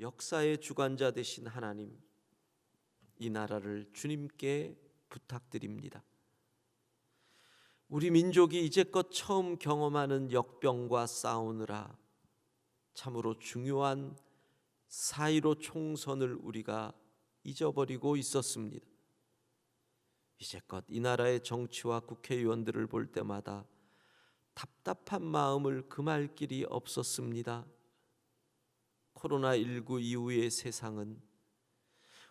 역사의 주관자 되신 하나님, 이 나라를 주님께 부탁드립니다. 우리 민족이 이제껏 처음 경험하는 역병과 싸우느라 참으로 중요한 4.15 총선을 우리가 잊어버리고 있었습니다. 이제껏 이 나라의 정치와 국회의원들을 볼 때마다 답답한 마음을 금할 길이 없었습니다. 코로나19 이후의 세상은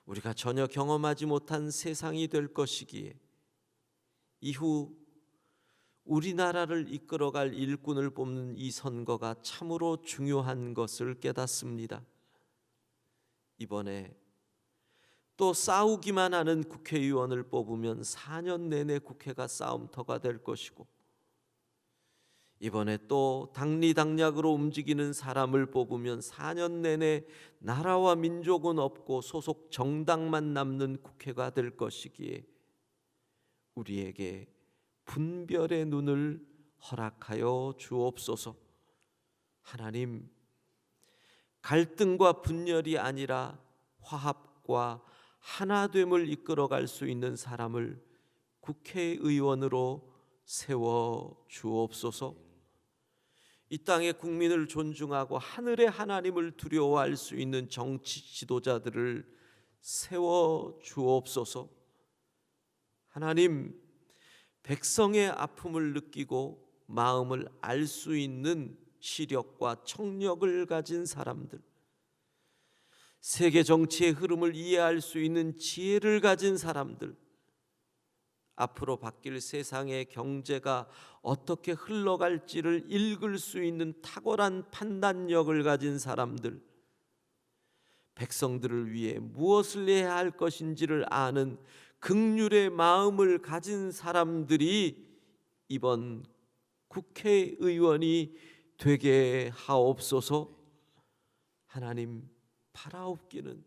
우리가 전혀 경험하지 못한 세상이 될 것이기에 이후 우리나라를 이끌어갈 일꾼을 뽑는 이 선거가 참으로 중요한 것을 깨닫습니다. 이번에 또 싸우기만 하는 국회의원을 뽑으면 4년 내내 국회가 싸움터가 될 것이고, 이번에 또 당리당략으로 움직이는 사람을 뽑으면 4년 내내 나라와 민족은 없고 소속 정당만 남는 국회가 될 것이기에 우리에게 분별의 눈을 허락하여 주옵소서. 하나님, 갈등과 분열이 아니라 화합과 하나됨을 이끌어갈 수 있는 사람을 국회의원으로 세워 주옵소서. 이 땅의 국민을 존중하고 하늘의 하나님을 두려워할 수 있는 정치 지도자들을 세워 주옵소서. 하나님, 백성의 아픔을 느끼고 마음을 알 수 있는 시력과 청력을 가진 사람들, 세계 정치의 흐름을 이해할 수 있는 지혜를 가진 사람들, 앞으로 바뀔 세상의 경제가 어떻게 흘러갈지를 읽을 수 있는 탁월한 판단력을 가진 사람들, 백성들을 위해 무엇을 해야 할 것인지를 아는 긍휼의 마음을 가진 사람들이 이번 국회의원이 되게 하옵소서. 하나님, 바라옵기는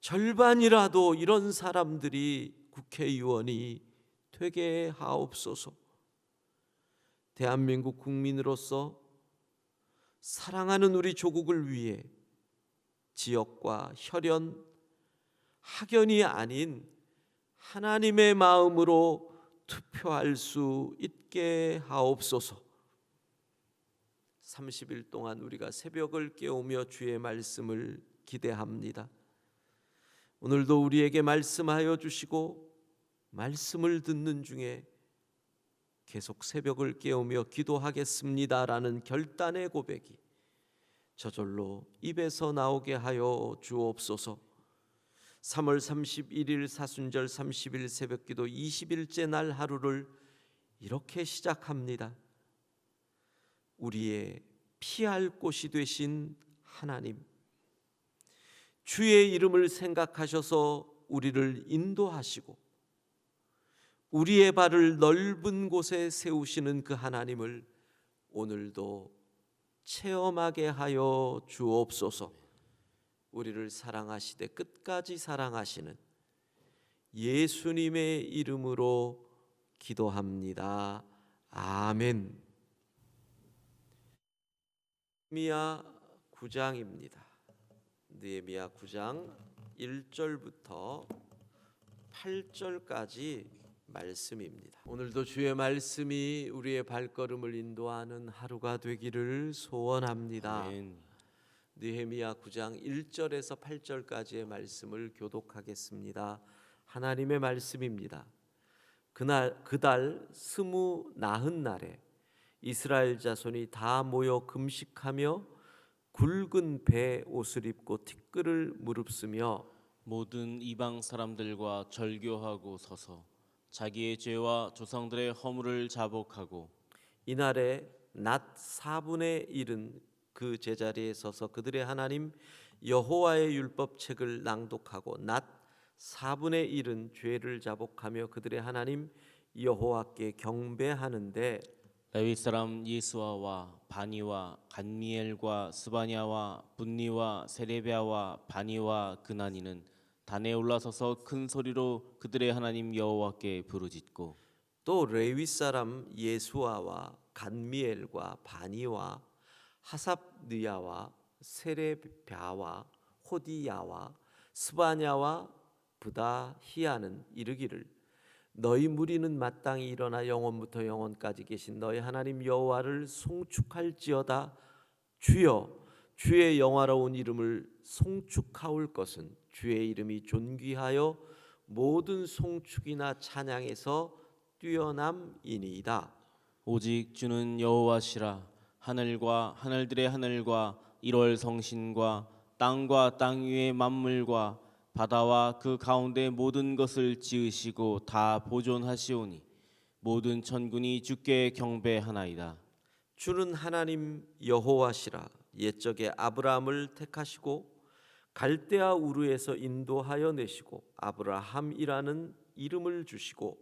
절반이라도 이런 사람들이 국회의원이 되게 하옵소서. 대한민국 국민으로서 사랑하는 우리 조국을 위해 지역과 혈연, 학연이 아닌 하나님의 마음으로 투표할 수 있게 하옵소서. 30일 동안 우리가 새벽을 깨우며 주의 말씀을 기대합니다. 오늘도 우리에게 말씀하여 주시고 말씀을 듣는 중에 계속 새벽을 깨우며 기도하겠습니다라는 결단의 고백이 저절로 입에서 나오게 하여 주옵소서. 3월 31일 사순절 30일 새벽기도 20일째 날 하루를 이렇게 시작합니다. 우리의 피할 곳이 되신 하나님, 주의 이름을 생각하셔서 우리를 인도하시고 우리의 발을 넓은 곳에 세우시는 그 하나님을 오늘도 체험하게 하여 주옵소서. 우리를 사랑하시되 끝까지 사랑하시는 예수님의 이름으로 기도합니다. 아멘. 느헤미야 9장입니다. 느헤미야 9장 1절부터 8절까지 말씀입니다. 오늘도 주의 말씀이 우리의 발걸음을 인도하는 하루가 되기를 소원합니다. 아멘. 느헤미야 9장 1절에서 8절까지의 말씀을 교독하겠습니다. 하나님의 말씀입니다. 그달 29날에 이스라엘 자손이 다 모여 금식하며 굵은 배 옷을 입고 티끌을 무릅쓰며 모든 이방 사람들과 절교하고 서서 자기의 죄와 조상들의 허물을 자복하고 이날에 낮 4분의 1은 그 제자리에 서서 그들의 하나님 여호와의 율법책을 낭독하고 낮 4분의 1은 죄를 자복하며 그들의 하나님 여호와께 경배하는데 레위 사람 예수아와 바니와 간미엘과 스바냐와 분니와 세레비아와 바니와 그나니는 단에 올라서서 큰 소리로 그들의 하나님 여호와께 부르짖고 또 레위 사람 예수아와 간미엘과 바니와 하삽느야와 세레비아와 호디야와 스바냐와 브다히야는 이르기를 너희 무리는 마땅히 일어나 영원부터 영원까지 계신 너희 하나님 여호와를 송축할지어다. 주여, 주의 영화로운 이름을 송축하올 것은 주의 이름이 존귀하여 모든 송축이나 찬양에서 뛰어남이니이다. 오직 주는 여호와시라. 하늘과 하늘들의 하늘과 1월 성신과 땅과 땅 위의 만물과 바다와 그 가운데 모든 것을 지으시고 다 보존하시오니 모든 천군이 주께 경배하나이다. 주는 하나님 여호와시라. 옛적에 아브라함을 택하시고 갈대아 우르에서 인도하여 내시고 아브라함이라는 이름을 주시고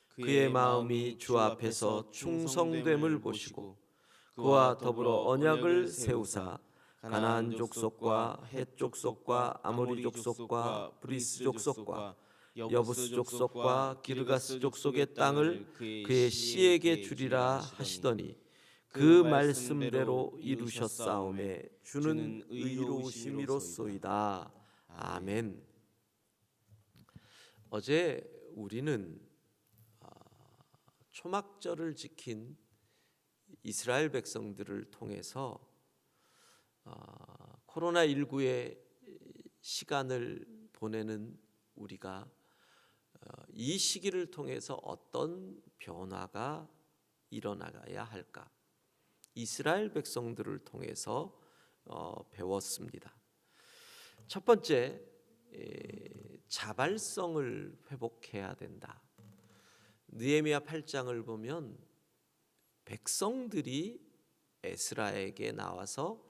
그의 마음이 주 앞에서 충성됨을 보시고 그와 더불어 언약을 세우사 가나안 족속과 헷 족속과 아모리 족속과 브리스 족속과 여부스 족속과 기르가스 족속의 땅을 그의 씨에게 주리라 하시더니 그 말씀대로 이루셨사오매 주는 의로우심이로소이다. 아멘. 어제 우리는 초막절을 지킨 이스라엘 백성들을 통해서 코로나19의 시간을 보내는 우리가 이 시기를 통해서 어떤 변화가 일어나야 할까? 이스라엘 백성들을 통해서 배웠습니다. 첫 번째, 자발성을 회복해야 된다. 느헤미야 8장을 보면 백성들이 에스라에게 나와서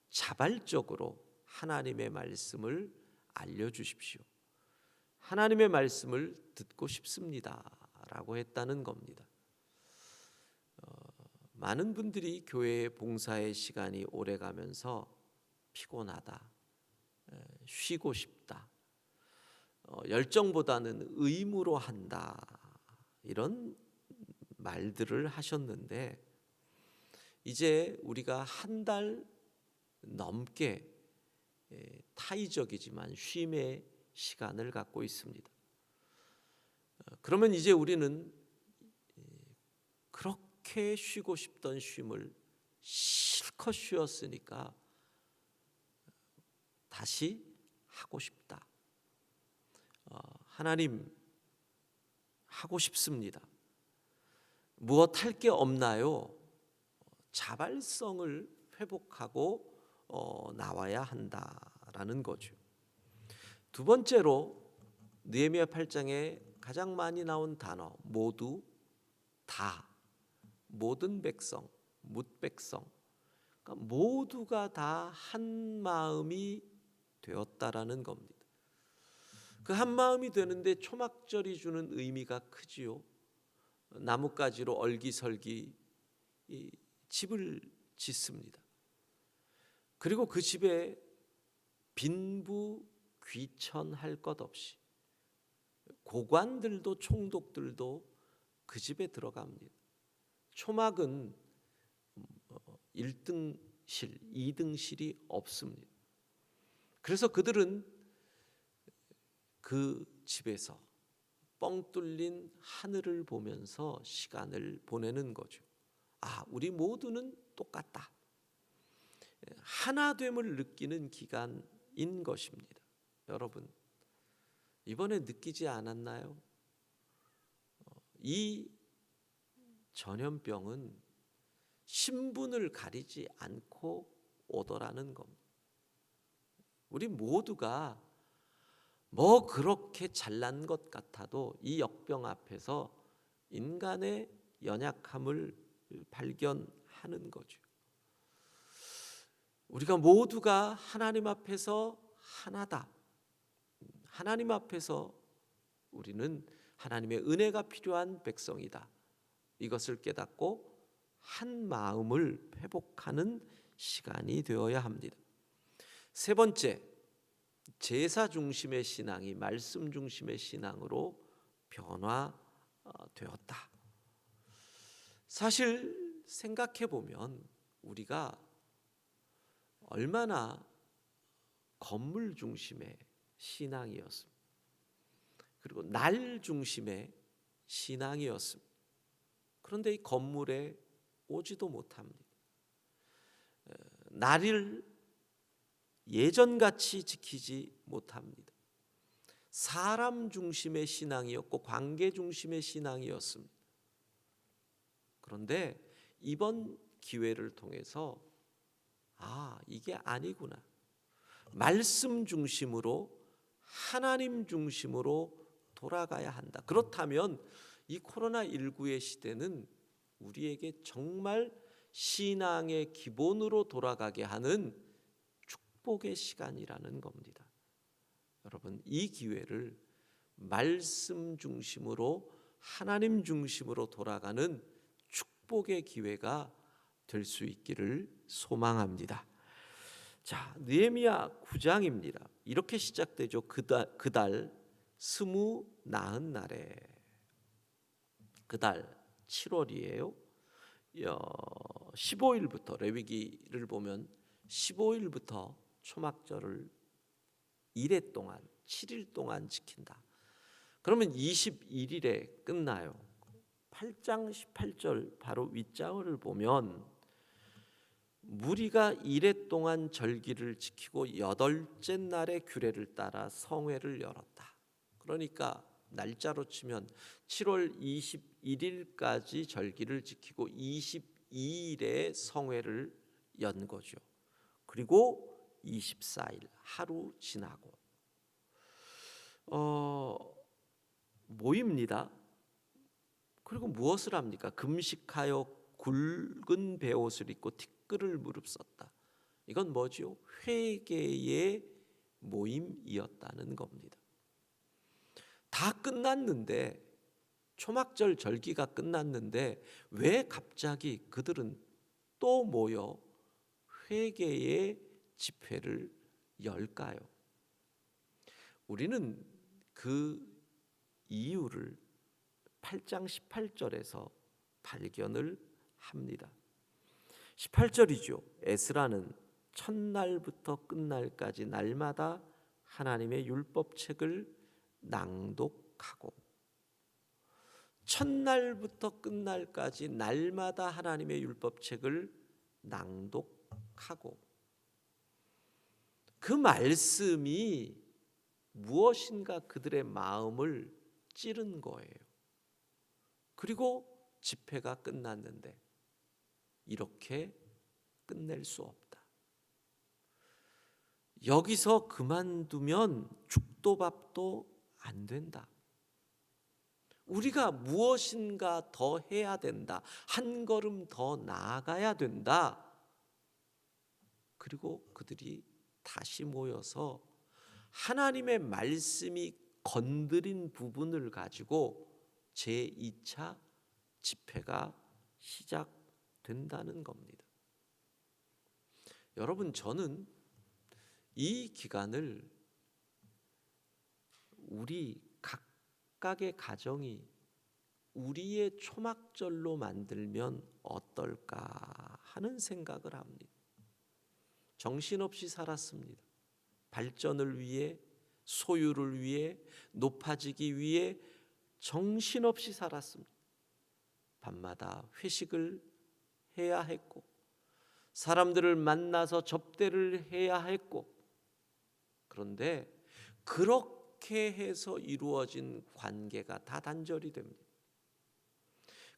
자발적으로 하나님의 말씀을 알려주십시오. 하나님의 말씀을 듣고 싶습니다 라고 했다는 겁니다. 많은 분들이 교회의 봉사의 시간이 오래가면서 피곤하다, 쉬고 싶다, 열정보다는 의무로 한다 이런 말들을 하셨는데 이제 우리가 한 달 넘게 타의적이지만 쉼의 시간을 갖고 있습니다. 그러면 이제 우리는 그렇게 쉬고 싶던 쉼을 실컷 쉬었으니까 다시 하고 싶다. 하나님 하고 싶습니다. 무엇 할 게 없나요? 자발성을 회복하고 나와야 한다라는 거죠. 두 번째로 느헤미야 8장에 가장 많이 나온 단어 모두, 다, 모든 백성, 뭇백성, 그러니까 모두가 다 한 마음이 되었다라는 겁니다. 그 한 마음이 되는데 초막절이 주는 의미가 크지요. 나뭇가지로 얼기설기 집을 짓습니다. 그리고 그 집에 빈부 귀천할 것 없이 고관들도 총독들도 그 집에 들어갑니다. 초막은 1등실, 2등실이 없습니다. 그래서 그들은 그 집에서 뻥 뚫린 하늘을 보면서 시간을 보내는 거죠. 우리 모두는 똑같다. 하나됨을 느끼는 기간인 것입니다. 여러분, 이번에 느끼지 않았나요? 이 전염병은 신분을 가리지 않고 오더라는 겁니다. 우리 모두가 뭐 그렇게 잘난 것 같아도 이 역병 앞에서 인간의 연약함을 발견하는 거죠. 우리가 모두가 하나님 앞에서 하나다. 하나님 앞에서 우리는 하나님의 은혜가 필요한 백성이다. 이것을 깨닫고 한 마음을 회복하는 시간이 되어야 합니다. 세 번째, 제사 중심의 신앙이 말씀 중심의 신앙으로 변화되었다. 사실 생각해 보면 우리가 얼마나 건물 중심의 신앙이었습니다. 그리고 날 중심의 신앙이었습니다. 그런데 이 건물에 오지도 못합니다. 날을 예전같이 지키지 못합니다. 사람 중심의 신앙이었고 관계 중심의 신앙이었습니다. 그런데 이번 기회를 통해서 이게 아니구나. 말씀 중심으로, 하나님 중심으로 돌아가야 한다. 그렇다면 이 코로나19의 시대는 우리에게 정말 신앙의 기본으로 돌아가게 하는 축복의 시간이라는 겁니다. 여러분, 이 기회를 말씀 중심으로, 하나님 중심으로 돌아가는 축복의 기회가 될 수 있기를 소망합니다. 자, 느헤미야 9장입니다. 이렇게 시작되죠. 그달 스무 나흔 날에, 그달 7월이에요. 15일부터 레위기를 보면 15일부터 초막절을 1회 동안 7일 동안 지킨다. 그러면 21일에 끝나요. 8장 18절 바로 윗자어를 보면 무리가 1회 동안 절기를 지키고 8째 날에 규례를 따라 성회를 열었다. 그러니까 날짜로 치면 7월 21일까지 절기를 지키고 22일에 성회를 연 거죠. 그리고 24일 하루 지나고 모입니다. 그리고 무엇을 합니까? 금식하여 굵은 베옷을 입고 티끌을 무릅썼다. 이건 뭐죠? 회개의 모임이었다는 겁니다. 다 끝났는데, 초막절 절기가 끝났는데 왜 갑자기 그들은 또 모여 회개의 집회를 열까요? 우리는 그 이유를 8장 18절에서 발견을 합니다. 18절이죠. 에스라는 첫날부터 끝날까지 날마다 하나님의 율법책을 낭독하고, 첫날부터 끝날까지 날마다 하나님의 율법책을 낭독하고, 그 말씀이 무엇인가 그들의 마음을 찌른 거예요. 그리고 집회가 끝났는데 이렇게 끝낼 수 없다. 여기서 그만두면 죽도 밥도 안 된다. 우리가 무엇인가 더 해야 된다. 한 걸음 더 나아가야 된다. 그리고 그들이 다시 모여서 하나님의 말씀이 건드린 부분을 가지고 제2차 집회가 시작된다는 겁니다. 여러분, 저는 이 기간을 우리 각각의 가정이 우리의 초막절로 만들면 어떨까 하는 생각을 합니다. 정신없이 살았습니다. 발전을 위해, 소유를 위해, 높아지기 위해 정신없이 살았습니다. 밤마다 회식을 해야 했고, 사람들을 만나서 접대를 해야 했고, 그런데 그렇게 해서 이루어진 관계가 다 단절이 됩니다.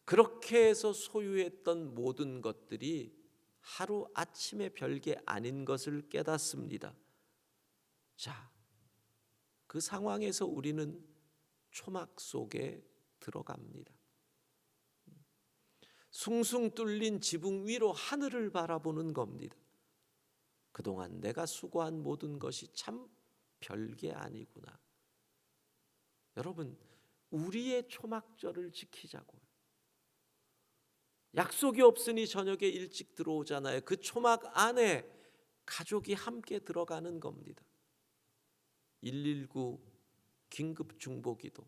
그렇게 해서 소유했던 모든 것들이 하루 아침에 별게 아닌 것을 깨닫습니다. 자, 그 상황에서 우리는 초막 속에 들어갑니다. 숭숭 뚫린 지붕 위로 하늘을 바라보는 겁니다. 그동안 내가 수고한 모든 것이 참 별게 아니구나. 여러분, 우리의 초막절을 지키자고요. 약속이 없으니 저녁에 일찍 들어오잖아요. 그 초막 안에 가족이 함께 들어가는 겁니다. 119 긴급 중보기도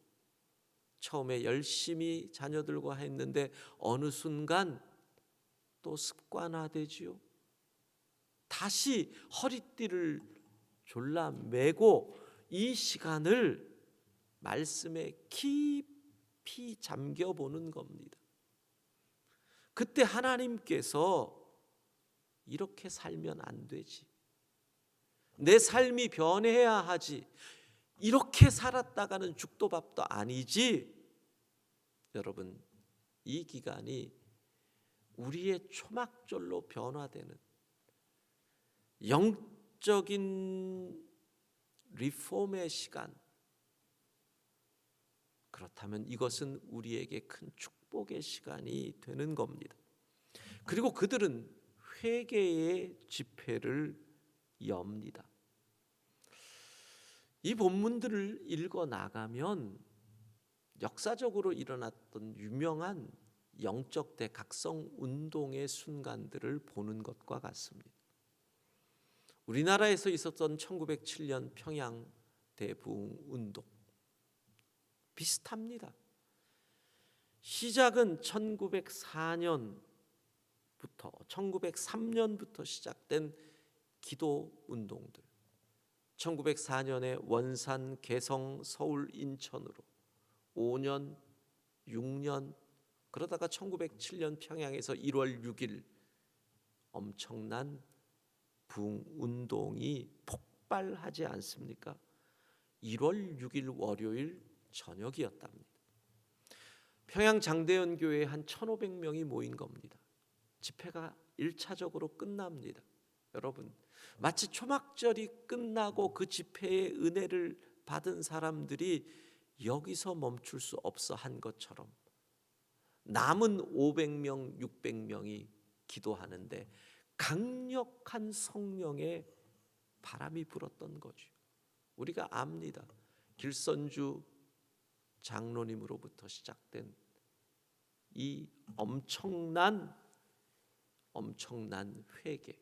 처음에 열심히 자녀들과 했는데 어느 순간 또 습관화되지요. 다시 허리띠를 졸라매고 이 시간을 말씀에 깊이 잠겨보는 겁니다. 그때 하나님께서 이렇게 살면 안 되지, 내 삶이 변해야 하지, 이렇게 살았다가는 죽도 밥도 아니지. 여러분, 이 기간이 우리의 초막절로 변화되는 영적인 리폼의 시간, 그렇다면 이것은 우리에게 큰 축복의 시간이 되는 겁니다. 그리고 그들은 회개의 집회를 엽니다. 이 본문들을 읽어 나가면 역사적으로 일어났던 유명한 영적 대각성 운동의 순간들을 보는 것과 같습니다. 우리나라에서 있었던 1907년 평양 대부흥 운동 비슷합니다. 시작은 1903년부터 시작된 기도 운동들, 1904년에 원산, 개성, 서울, 인천으로 5년, 6년, 그러다가 1907년 평양에서 1월 6일 엄청난 부흥 운동이 폭발하지 않습니까? 1월 6일 월요일 저녁이었답니다. 평양 장대현 교회에 한 1,500명이 모인 겁니다. 집회가 1차적으로 끝납니다. 여러분, 마치 초막절이 끝나고 그 집회의 은혜를 받은 사람들이 여기서 멈출 수 없어 한 것처럼 남은 500명, 600명이 기도하는데 강력한 성령의 바람이 불었던 거죠. 우리가 압니다. 길선주 장로님으로부터 시작된 이 엄청난 회개.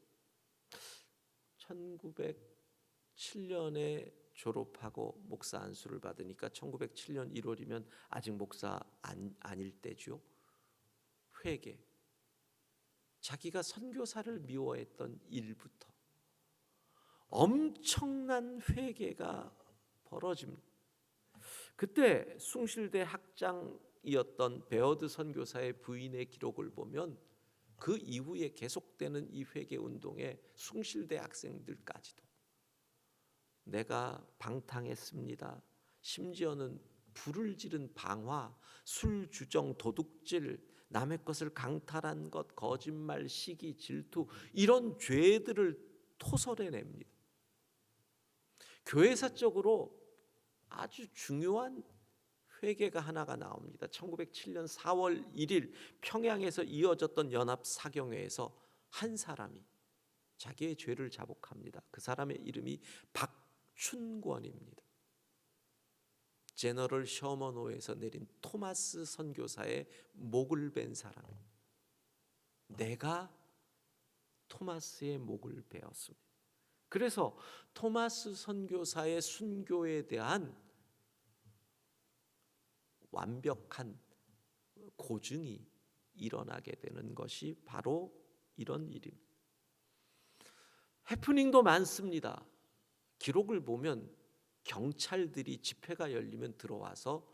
1907년에 졸업하고 목사 안수를 받으니까 1907년 1월이면 아직 목사 아닐 때죠. 회개. 자기가 선교사를 미워했던 일부터 엄청난 회개가 벌어집니다. 그때 숭실대 학장이었던 베어드 선교사의 부인의 기록을 보면 그 이후에 계속되는 이 회개 운동에 숭실대 학생들까지도 내가 방탕했습니다. 심지어는 불을 지른 방화, 술 주정, 도둑질, 남의 것을 강탈한 것, 거짓말, 시기, 질투, 이런 죄들을 토설해냅니다. 교회사적으로 아주 중요한 회개가 하나가 나옵니다. 1907년 4월 1일 평양에서 이어졌던 연합 사경회에서 한 사람이 자기의 죄를 자복합니다. 그 사람의 이름이 박춘권입니다. 제너럴 셔먼호에서 내린 토마스 선교사의 목을 벤 사람입니다. 내가 토마스의 목을 베었습니다. 그래서 토마스 선교사의 순교에 대한 완벽한 고증이 일어나게 되는 것이 바로 이런 일입니다. 해프닝도 많습니다. 기록을 보면 경찰들이 집회가 열리면 들어와서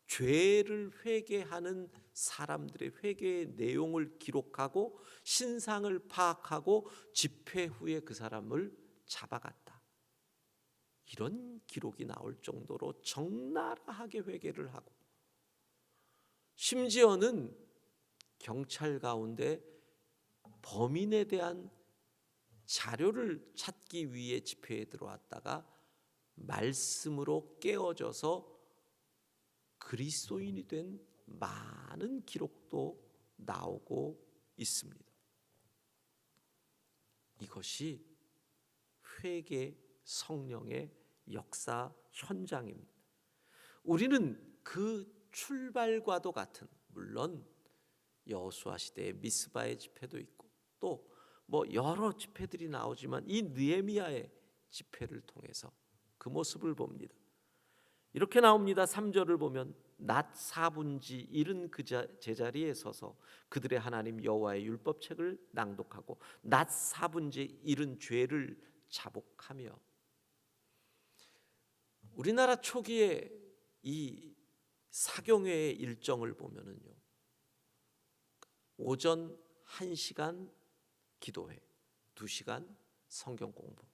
죄를 회개하는 사람들의 회개의 내용을 기록하고 신상을 파악하고 집회 후에 그 사람을 잡아갔다. 이런 기록이 나올 정도로 적나라하게 회개를 하고, 심지어는 경찰 가운데 범인에 대한 자료를 찾기 위해 집회에 들어왔다가 말씀으로 깨어져서 그리스도인이 된 많은 기록도 나오고 있습니다. 이것이 회개 성령의 역사 현장입니다. 우리는 그 출발과도 같은, 물론 여호수아 시대의 미스바의 집회도 있고 또 여러 집회들이 나오지만 이 느헤미야의 집회를 통해서 그 모습을 봅니다. 이렇게 나옵니다. 3절을 보면 낮 4분지 1은 그 제자리에 서서 그들의 하나님 여호와의 율법책을 낭독하고 낮 4분지 1은 죄를 자복하며. 우리나라 초기에 이 사경회의 일정을 보면은요, 오전 1시간 기도회, 2시간 성경 공부,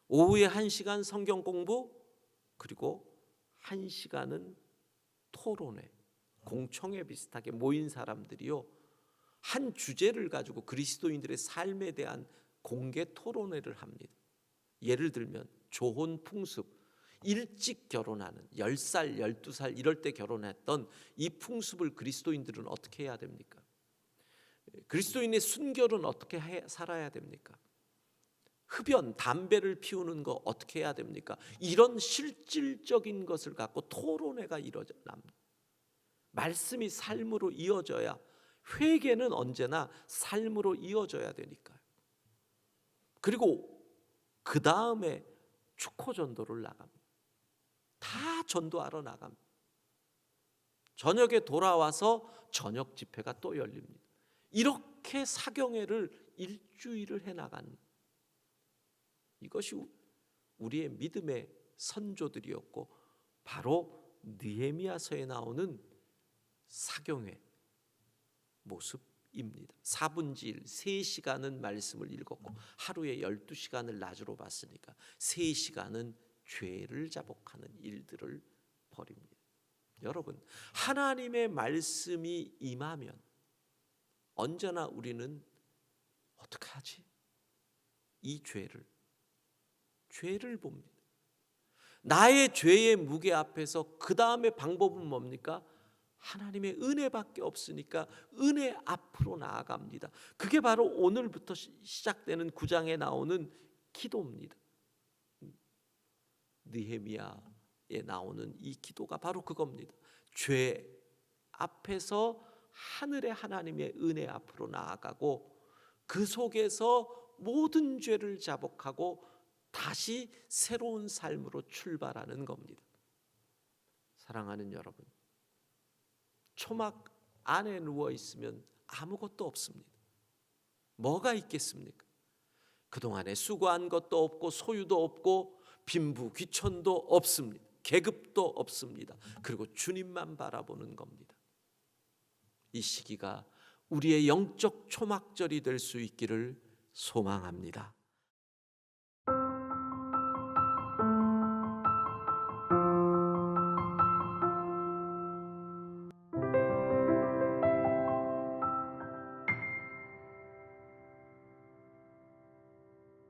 오후에 1시간 성경 공부, 그리고 1시간은 토론회, 공청회 비슷하게 모인 사람들이요, 한 주제를 가지고 그리스도인들의 삶에 대한 공개 토론회를 합니다. 예를 들면 조혼 풍습, 일찍 결혼하는 10살, 12살 이럴 때 결혼했던 이 풍습을 그리스도인들은 어떻게 해야 됩니까? 그리스도인의 순결은 어떻게 살아야 됩니까? 흡연, 담배를 피우는 거 어떻게 해야 됩니까? 이런 실질적인 것을 갖고 토론회가 이루어집니다. 말씀이 삶으로 이어져야, 회개는 언제나 삶으로 이어져야 되니까요. 그리고 그 다음에 축호 전도를 나갑니다. 다 전도하러 나갑니다. 저녁에 돌아와서 저녁 집회가 또 열립니다. 이렇게 사경회를 일주일을 해나간, 이것이 우리의 믿음의 선조들이었고 바로 느헤미야서에 나오는 사경회 모습입니다. 4분지 1, 3시간은 말씀을 읽었고 하루에 12시간을 낮으로 봤으니까 3시간은 죄를 자복하는 일들을 벌입니다. 여러분, 하나님의 말씀이 임하면 언제나 우리는 어떻게 하지? 이 죄를 봅니다. 나의 죄의 무게 앞에서 그 다음에 방법은 뭡니까? 하나님의 은혜밖에 없으니까 은혜 앞으로 나아갑니다. 그게 바로 오늘부터 시작되는 9장에 나오는 기도입니다. 느헤미야에 나오는 이 기도가 바로 그겁니다. 죄 앞에서 하늘의 하나님의 은혜 앞으로 나아가고 그 속에서 모든 죄를 자복하고 다시 새로운 삶으로 출발하는 겁니다. 사랑하는 여러분, 초막 안에 누워 있으면 아무것도 없습니다. 뭐가 있겠습니까? 그동안에 수고한 것도 없고 소유도 없고 빈부 귀천도 없습니다. 계급도 없습니다. 그리고 주님만 바라보는 겁니다. 이 시기가 우리의 영적 초막절이 될 수 있기를 소망합니다.